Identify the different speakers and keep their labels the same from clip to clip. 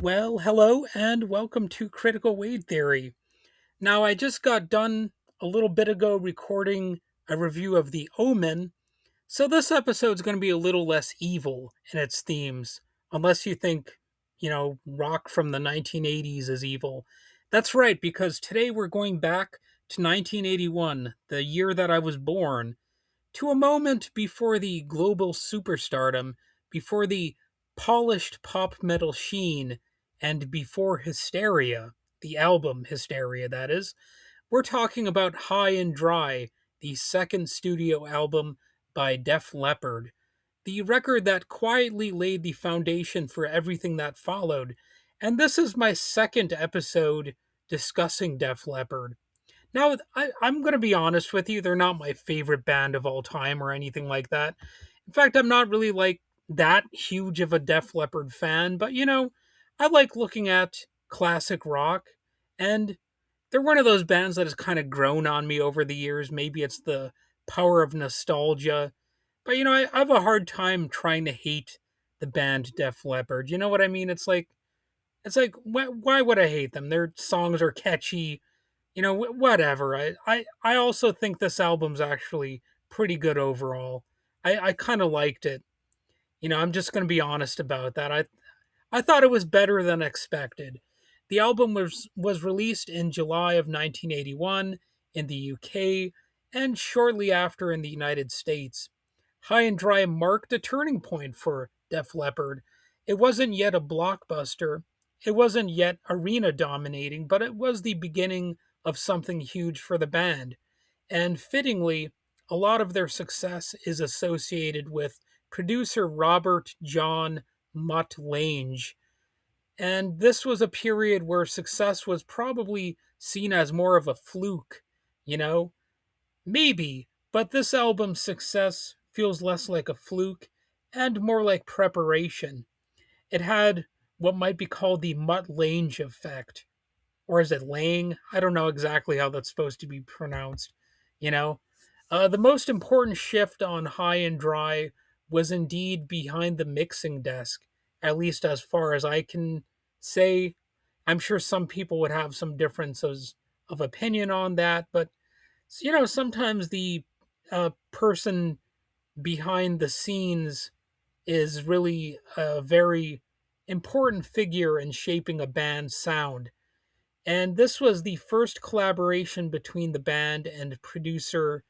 Speaker 1: Well, hello and welcome to Critical Weight Theory. Now, I just got done a little bit ago recording a review of The Omen, so this episode's going to be a little less evil in its themes, unless you think, rock from the 1980s is evil. That's right, because today we're going back to 1981, the year that I was born, to a moment before the global superstardom, before the polished pop metal sheen, and before Hysteria, the album Hysteria, that is. We're talking about High and Dry, the second studio album by Def Leppard, the record that quietly laid the foundation for everything that followed. And this is my second episode discussing Def Leppard. Now, I'm going to be honest with you, they're not my favorite band of all time or anything like that. In fact, I'm not really like that huge of a Def Leppard fan, but I like looking at classic rock, and they're one of those bands that has kind of grown on me over the years. Maybe it's the power of nostalgia, but I have a hard time trying to hate the band Def Leppard. You know what I mean? It's like why would I hate them? Their songs are catchy, whatever. I also think this album's actually pretty good overall. I kind of liked it. I'm just going to be honest about that. I thought it was better than expected. The album was released in July of 1981 in the UK and shortly after in the United States. High and Dry marked a turning point for Def Leppard. It wasn't yet a blockbuster. It wasn't yet arena dominating, but it was the beginning of something huge for the band. And fittingly, a lot of their success is associated with producer Robert John Mutt Lange. And this was a period where success was probably seen as more of a fluke, you know? Maybe, but this album's success feels less like a fluke and more like preparation. It had what might be called the Mutt Lange effect. Or is it Lang? I don't know exactly how that's supposed to be pronounced. You know, the most important shift on High and Dry was indeed behind the mixing desk, at least as far as I can say. I'm sure some people would have some differences of opinion on that, but sometimes the person behind the scenes is really a very important figure in shaping a band's sound. And this was the first collaboration between the band and producer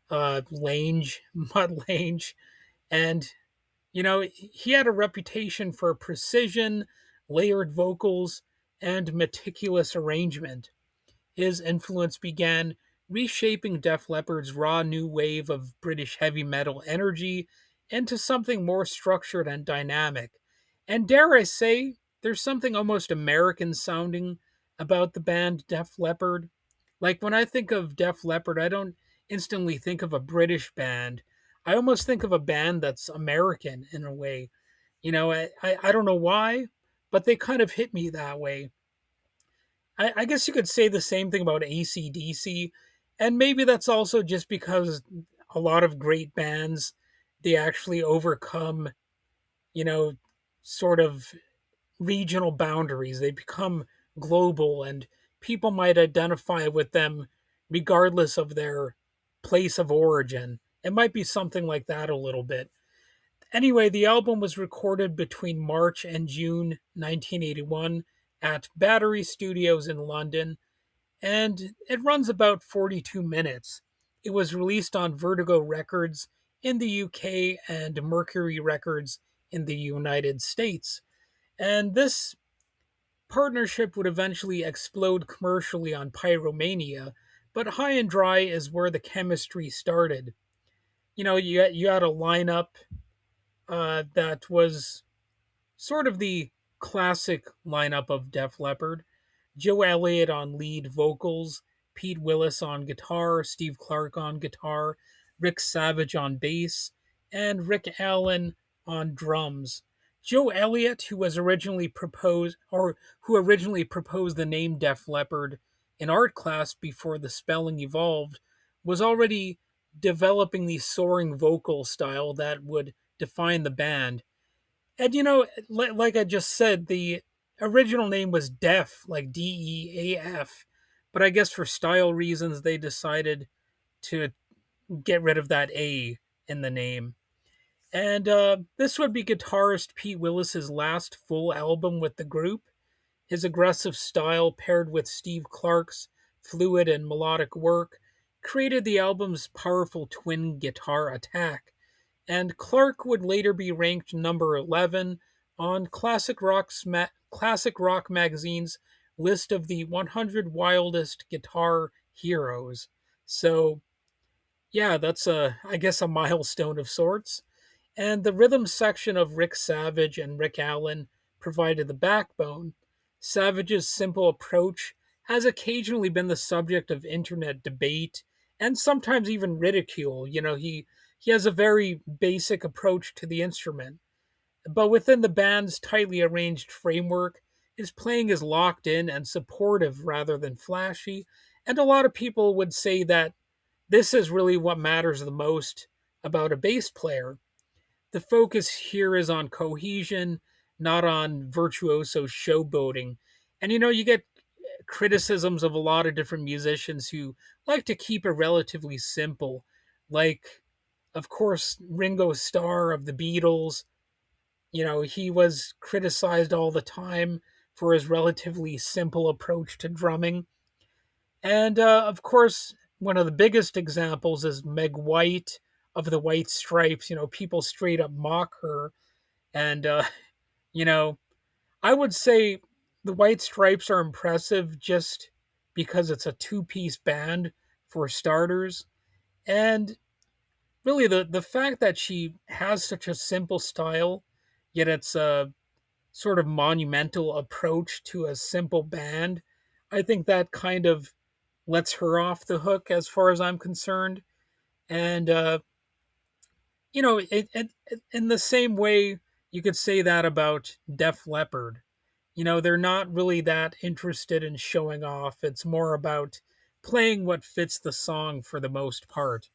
Speaker 1: Lange, Mutt Lange. And, he had a reputation for precision, layered vocals, and meticulous arrangement. His influence began reshaping Def Leppard's raw new wave of British heavy metal energy into something more structured and dynamic. And dare I say, there's something almost American sounding about the band Def Leppard. Like when I think of Def Leppard, I don't instantly think of a British band. I almost think of a band that's American in a way. I don't know why, but they kind of hit me that way. I guess you could say the same thing about AC/DC, and maybe that's also just because a lot of great bands they actually overcome, you know, sort of regional boundaries. They become global, and people might identify with them regardless of their place of origin. It might be something like that a little bit. Anyway, the album was recorded between March and June 1981 at Battery Studios in London, and it runs about 42 minutes. It was released on Vertigo Records in the UK and Mercury Records in the United States. And this partnership would eventually explode commercially on Pyromania, but High and Dry is where the chemistry started. You had a lineup that was sort of the classic lineup of Def Leppard. Joe Elliott on lead vocals, Pete Willis on guitar, Steve Clark on guitar, Rick Savage on bass, and Rick Allen on drums. Joe Elliott, who originally proposed the name Def Leppard in art class before the spelling evolved, was already developing the soaring vocal style that would define the band. And like I just said, the original name was Def, like Deaf, but I guess for style reasons they decided to get rid of that A in the name. And this would be guitarist Pete Willis's last full album with the group. His aggressive style, paired with Steve Clark's fluid and melodic work, created the album's powerful twin guitar attack. And Clark would later be ranked number 11 on Classic Rock magazine's list of the 100 wildest guitar heroes. So, yeah, that's I guess a milestone of sorts. And the rhythm section of Rick Savage and Rick Allen provided the backbone. Savage's simple approach has occasionally been the subject of internet debate and sometimes even ridicule. He has a very basic approach to the instrument, but within the band's tightly arranged framework, his playing is locked in and supportive rather than flashy. And a lot of people would say that this is really what matters the most about a bass player. The focus here is on cohesion, not on virtuoso showboating. And you get criticisms of a lot of different musicians who like to keep it relatively simple. Like, of course, Ringo Starr of the Beatles, he was criticized all the time for his relatively simple approach to drumming. And of course, one of the biggest examples is Meg White of the White Stripes. People straight up mock her. And, you know, I would say the White Stripes are impressive just because it's a two-piece band for starters. And really, the fact that she has such a simple style, yet it's a sort of monumental approach to a simple band, I think that kind of lets her off the hook as far as I'm concerned. And in the same way, you could say that about Def Leppard. They're not really that interested in showing off. It's more about playing what fits the song for the most part.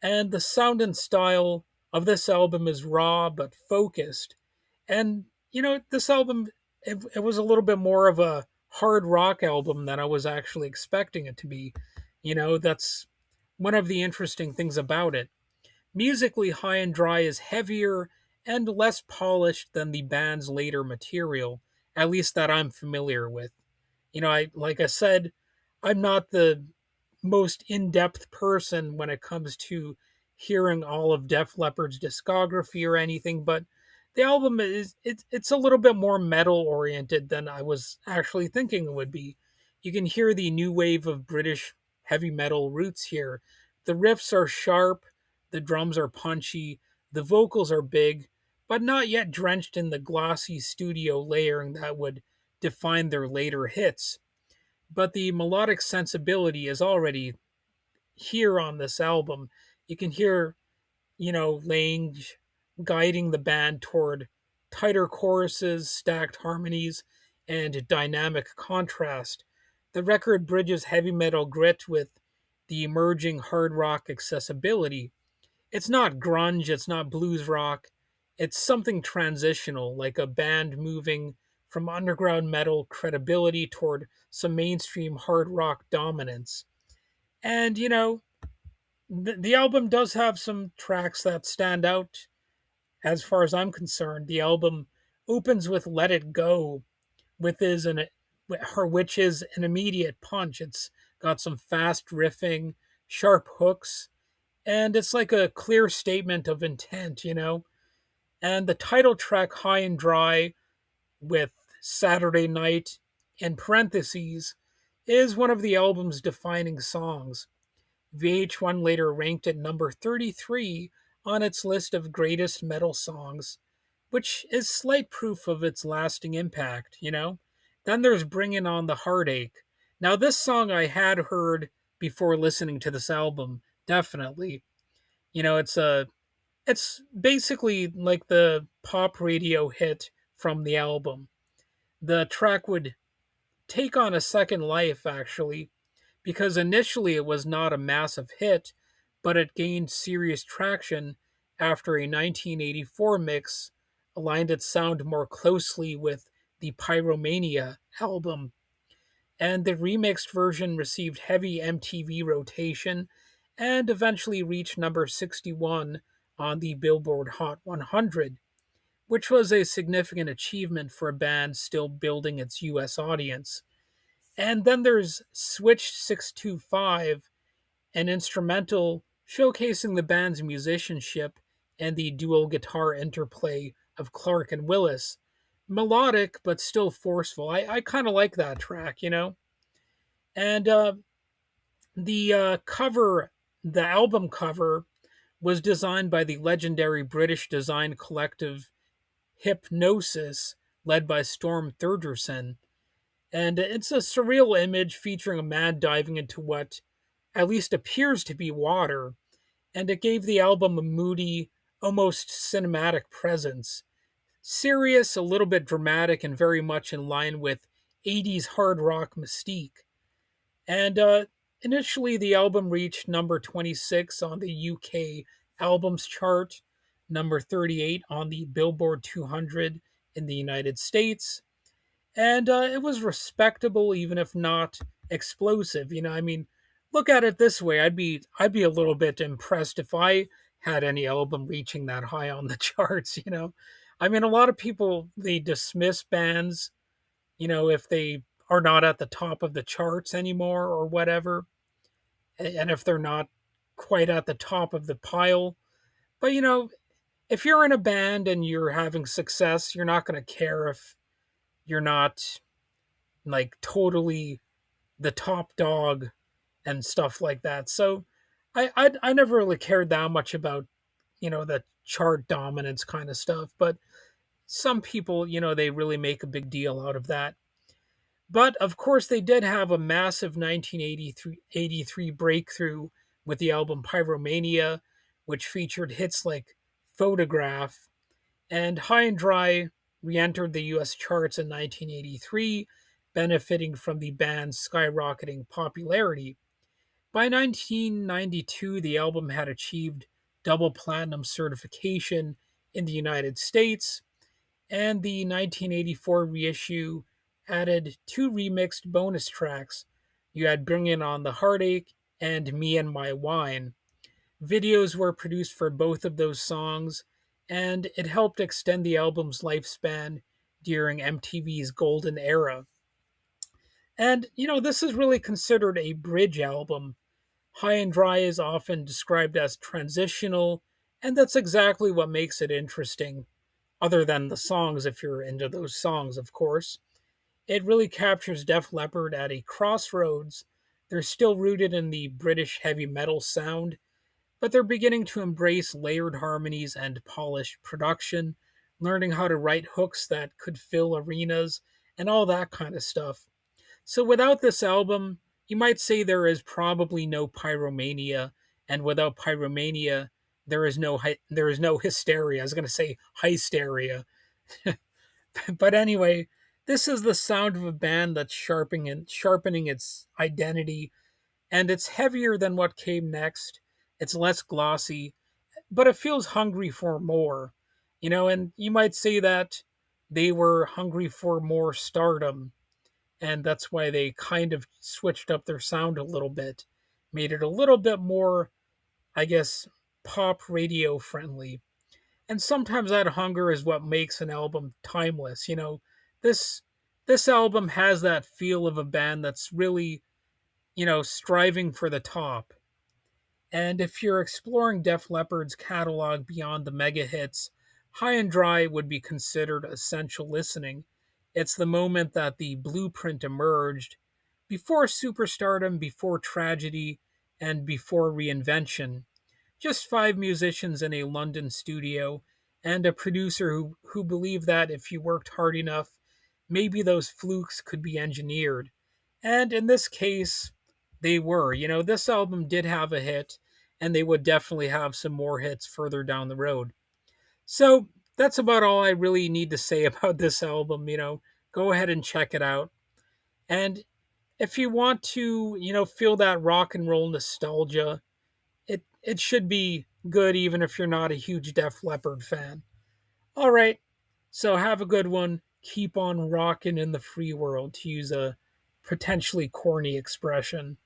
Speaker 1: And the sound and style of this album is raw but focused. And this album, it was a little bit more of a hard rock album than I was actually expecting it to be. That's one of the interesting things about it. Musically, High and Dry is heavier and less polished than the band's later material, at least that I'm familiar with. Like I said, I'm not the most in-depth person when it comes to hearing all of Def Leppard's discography or anything, but the album it's a little bit more metal oriented than I was actually thinking it would be. You can hear the new wave of British heavy metal roots here. The riffs are sharp, the drums are punchy, the vocals are big, but not yet drenched in the glossy studio layering that would define their later hits. But the melodic sensibility is already here on this album. You can hear, Lange guiding the band toward tighter choruses, stacked harmonies, and dynamic contrast. The record bridges heavy metal grit with the emerging hard rock accessibility. It's not grunge, it's not blues rock, it's something transitional, like a band moving from underground metal credibility toward some mainstream hard rock dominance. And, the album does have some tracks that stand out as far as I'm concerned. The album opens with Let It Go, which is an immediate punch. It's got some fast riffing, sharp hooks, and it's like a clear statement of intent. And the title track, High and Dry, with Saturday Night in parentheses, is one of the album's defining songs. VH1 later ranked it number 33 on its list of greatest metal songs, which is slight proof of its lasting impact. Then there's Bringin' on the Heartache. Now, this song I had heard before listening to this album, definitely. It's basically like the pop radio hit from the album. The track would take on a second life, actually, because initially it was not a massive hit, but it gained serious traction after a 1984 mix aligned its sound more closely with the Pyromania album. And the remixed version received heavy MTV rotation and eventually reached number 61 on the Billboard Hot 100, which was a significant achievement for a band still building its US audience. And then there's Switch 625, an instrumental showcasing the band's musicianship and the dual guitar interplay of Clark and Willis. Melodic, but still forceful. I kind of like that track, you know? And the album cover, was designed by the legendary British design collective Hypnosis, led by Storm Thurderson. And it's a surreal image featuring a man diving into what at least appears to be water, and it gave the album a moody, almost cinematic presence. Serious, a little bit dramatic, and very much in line with 80s hard rock mystique. And initially, the album reached number 26 on the UK Albums Chart, number 38 on the Billboard 200 in the United States, and it was respectable, even if not explosive. You know, I mean, look at it this way: I'd be a little bit impressed if I had any album reaching that high on the charts. You know, I mean, a lot of people they dismiss bands, you know, if they are not at the top of the charts anymore or whatever, and if they're not quite at the top of the pile. But you know, if you're in a band and you're having success, you're not going to care if you're not like totally the top dog and stuff like that. So I never really cared that much about, you know, the chart dominance kind of stuff, but some people, you know, they really make a big deal out of that. But of course, they did have a massive 1983 breakthrough with the album Pyromania, which featured hits like Photograph, and High and Dry re entered the US charts in 1983, benefiting from the band's skyrocketing popularity. By 1992, the album had achieved double platinum certification in the United States, and the 1984 reissue added two remixed bonus tracks. You had Bringin' On the Heartache and Me and My Wine. Videos were produced for both of those songs, and it helped extend the album's lifespan during MTV's golden era. And, you know, this is really considered a bridge album. High and Dry is often described as transitional, and that's exactly what makes it interesting, other than the songs, if you're into those songs, of course. It really captures Def Leppard at a crossroads. They're still rooted in the British heavy metal sound, but they're beginning to embrace layered harmonies and polished production, learning how to write hooks that could fill arenas and all that kind of stuff. So without this album, you might say there is probably no Pyromania, and without Pyromania, there is no Hysteria. I was going to say Hysteria, but anyway, this is the sound of a band that's sharpening its identity, and it's heavier than what came next. It's less glossy, but it feels hungry for more. You know, and you might say that they were hungry for more stardom, and that's why they kind of switched up their sound a little bit, made it a little bit more, I guess, pop radio friendly. And sometimes that hunger is what makes an album timeless. You know, this this album has that feel of a band that's really, you know, striving for the top. And if you're exploring Def Leppard's catalog beyond the mega hits, High and Dry would be considered essential listening. It's the moment that the blueprint emerged before superstardom, before tragedy, and before reinvention. Just five musicians in a London studio and a producer who believed that if you worked hard enough, maybe those flukes could be engineered. And in this case, they were. You know, this album did have a hit, and they would definitely have some more hits further down the road. So that's about all I really need to say about this album. You know, go ahead and check it out. And if you want to, you know, feel that rock and roll nostalgia, it should be good even if you're not a huge Def Leppard fan. All right, so have a good one, keep on rocking in the free world, to use a potentially corny expression.